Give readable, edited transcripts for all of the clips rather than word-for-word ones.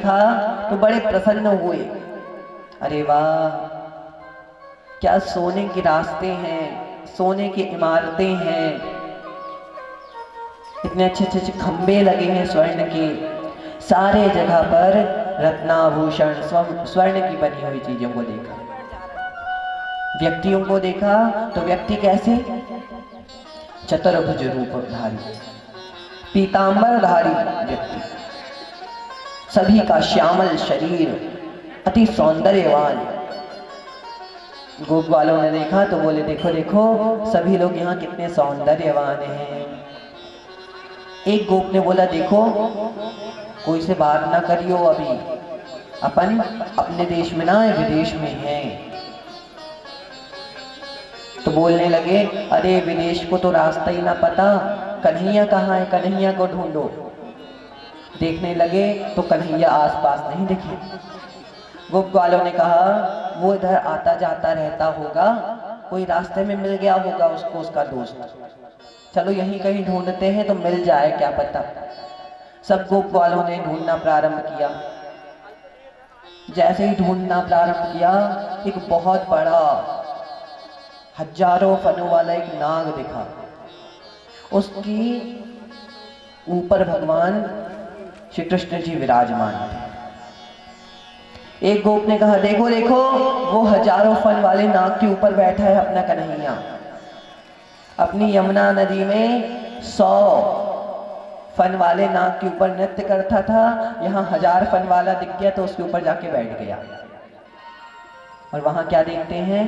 देखा तो बड़े प्रसन्न हुए। अरे वाह, क्या सोने के रास्ते हैं, सोने की इमारतें हैं, इतने अच्छे अच्छे खंबे लगे हैं स्वर्ण के, सारे जगह पर रत्नाभूषण स्वर्ण की बनी हुई चीजों को देखा। व्यक्तियों को देखा तो व्यक्ति कैसे, चतुर्भुज रूपधारी, पीतांबरधारी व्यक्ति, सभी का श्यामल शरीर, अति सौंदर्यवान। गोप वालों ने देखा तो बोले देखो देखो सभी लोग यहाँ कितने सौंदर्यवान हैं। एक गोप ने बोला देखो कोई से बात ना करियो, अभी अपन अपने देश में ना विदेश में हैं। तो बोलने लगे अरे विदेश को तो रास्ता ही ना पता, कन्हैया कहाँ है, कन्हैया को ढूंढो। देखने लगे तो कन्हैया आसपास नहीं दिखे। गोप वालों ने कहा वो इधर आता जाता रहता होगा, कोई रास्ते में मिल गया होगा उसको उसका दोस्त, चलो यहीं कहीं ढूंढते हैं तो मिल जाए क्या पता। सब गोप वालों ने ढूंढना प्रारंभ किया। जैसे ही ढूंढना प्रारंभ किया एक बहुत बड़ा हजारों फनों वाला एक नाग दिखा। उसकी ऊपर भगवान श्री कृष्ण जी विराजमान थे। एक गोप ने कहा देखो देखो वो हजारों फन वाले नाग के ऊपर बैठा है अपना कन्हैया। अपनी यमुना नदी में 100 फन वाले नाग के ऊपर नृत्य करता था, यहाँ 1000 फन वाला दिख गया तो उसके ऊपर जाके बैठ गया। और वहां क्या देखते हैं,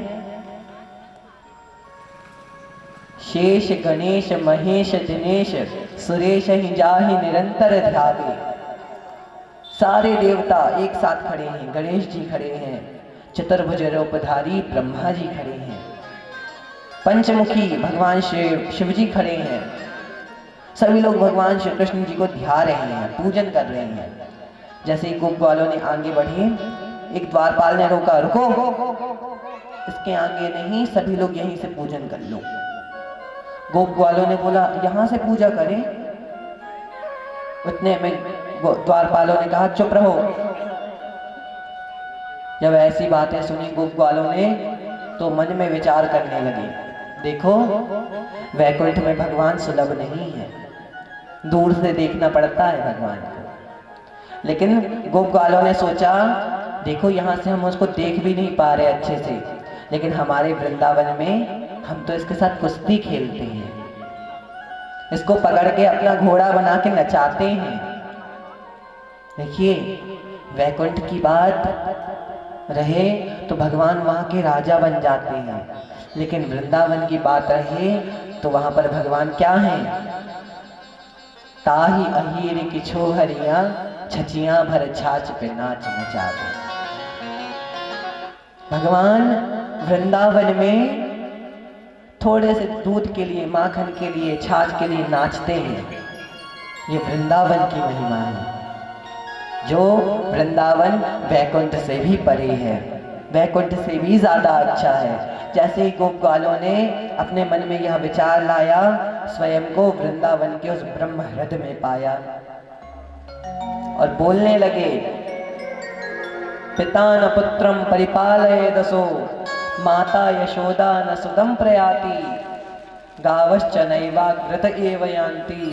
शेष गणेश महेश दिनेश सुरेश ही जाहि निरंतर ध्यावे। सारे देवता एक साथ खड़े हैं, गणेश जी खड़े हैं, चतुर्भुज रूपधारी ब्रह्मा जी खड़े हैं, पंचमुखी भगवान शिव जी खड़े हैं। सभी लोग भगवान श्री कृष्ण जी को ध्या रहे हैं, पूजन कर रहे हैं। जैसे ही गोप वालों ने आगे बढ़े, एक द्वारपाल ने रोका, रुको इसके आगे नहीं, सभी लोग यहीं से पूजन कर लो। गोप वालों ने बोला यहां से पूजा करें। उतने में द्वारपालों ने कहा चुप रहो। जब ऐसी बातें सुनी गोप वालों ने तो मन में विचार करने लगे, देखो वैकुंठ में भगवान सुलभ नहीं है, दूर से देखना पड़ता है भगवान को। लेकिन गोप वालों ने सोचा देखो यहाँ से हम उसको देख भी नहीं पा रहे अच्छे से, लेकिन हमारे वृंदावन में हम तो इसके साथ कुश्ती खेलते हैं, इसको पकड़ के अपना घोड़ा बना के नचाते हैं। देखिए वैकुंठ की बात रहे तो भगवान वहां के राजा बन जाते हैं, लेकिन वृंदावन की बात रहे तो वहां पर भगवान क्या हैं, ताही अहीर किछो हरिया छचिया भर छाछ पे नाच नचावे। भगवान वृंदावन में थोड़े से दूध के लिए, माखन के लिए, छाछ के लिए नाचते हैं। ये वृंदावन की महिमा है, जो वृंदावन वैकुंठ से भी परे है, वैकुंठ से भी ज्यादा अच्छा है। जैसे ही गोप वालों ने अपने मन में यह विचार लाया, स्वयं को वृंदावन के उस ब्रह्म हृदय में पाया और बोलने लगे, पिता न पुत्रम परिपालय दसो, माता यशोदा न सुदम प्रयाति, गावश्च नैवाग्रत एव यान्ति,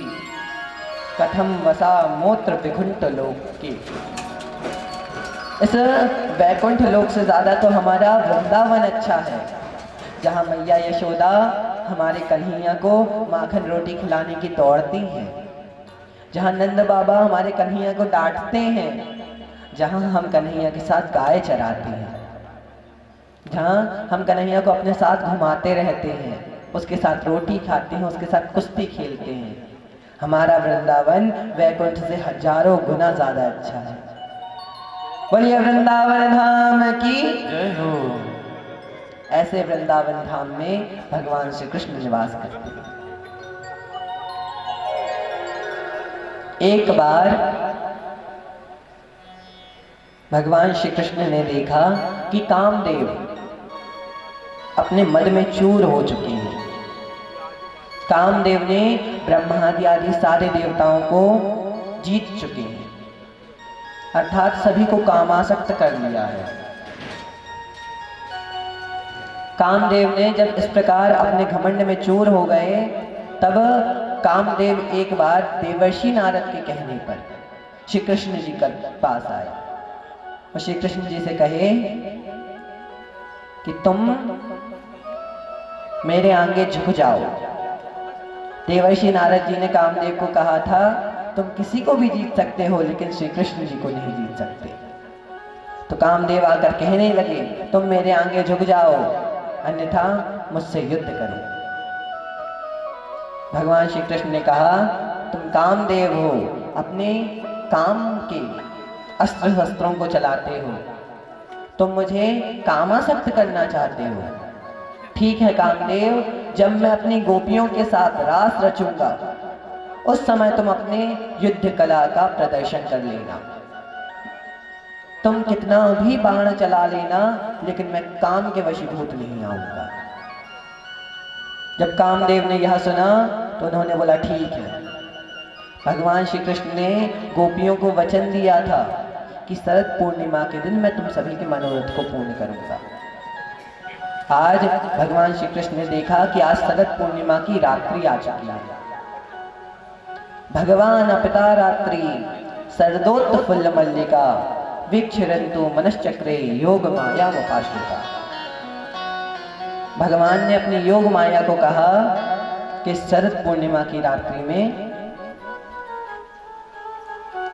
कथम वसा मूत्र विकुंठ लोक के। इस वैकुंठ लोक से ज्यादा तो हमारा वृंदावन अच्छा है, जहाँ मैया यशोदा हमारे कन्हैया को माखन रोटी खिलाने की दौड़ती हैं, जहाँ नंद बाबा हमारे कन्हैया को डांटते हैं, जहाँ हम कन्हैया के साथ गाय चराते हैं, जहाँ हम कन्हैया को अपने साथ घुमाते रहते हैं, उसके साथ रोटी खाते हैं, उसके साथ कुश्ती खेलते हैं। हमारा वृंदावन वैकुंठ से हजारों गुना ज्यादा अच्छा है। बोलिए वृंदावन धाम की जय हो। ऐसे वृंदावन धाम में भगवान श्री कृष्ण निवास करते हैं। एक बार भगवान श्री कृष्ण ने देखा कि कामदेव अपने मद में चूर हो चुके हैं। कामदेव ने ब्रह्मादि आदि सारे देवताओं को जीत चुके हैं। अर्थात सभी को कामासक्त कर लिया है। कामदेव ने जब इस प्रकार अपने घमंड में चूर हो गए, तब कामदेव एक बार देवर्षि नारद के कहने पर श्री कृष्ण जी के पास आए और श्री कृष्ण जी से कहे कि तुम मेरे आगे झुक जाओ। देवर्षि नारद जी ने कामदेव को कहा था, तुम किसी को भी जीत सकते हो लेकिन श्री कृष्ण जी को नहीं जीत सकते। तो कामदेव आकर कहने लगे, तुम मेरे आगे झुक जाओ, अन्यथा मुझसे युद्ध करो। भगवान श्री कृष्ण ने कहा, तुम कामदेव हो, अपने काम के अस्त्र शस्त्रों को चलाते हो, तुम मुझे कामासक्त करना चाहते हो। ठीक है कामदेव, जब मैं अपनी गोपियों के साथ रास रचूंगा उस समय तुम अपने युद्ध कला का प्रदर्शन कर लेना। तुम कितना भी बाण चला लेना, लेकिन मैं काम के वशीभूत नहीं आऊंगा। जब कामदेव ने यह सुना तो उन्होंने बोला, ठीक है। भगवान श्री कृष्ण ने गोपियों को वचन दिया था कि शरद पूर्णिमा के दिन मैं तुम सभी के मनोरथ को पूर्ण करूंगा। आज भगवान श्री कृष्ण ने देखा कि आज शरद पूर्णिमा की रात्रि आ चुकी है। भगवान अपिता रात्रि शरदोत्फुल्ल मल्लिका वीक्षरन्तु मनश्चक्रे योग माया मुपाश्रिता। भगवान ने अपनी योग माया को कहा कि शरद पूर्णिमा की रात्रि में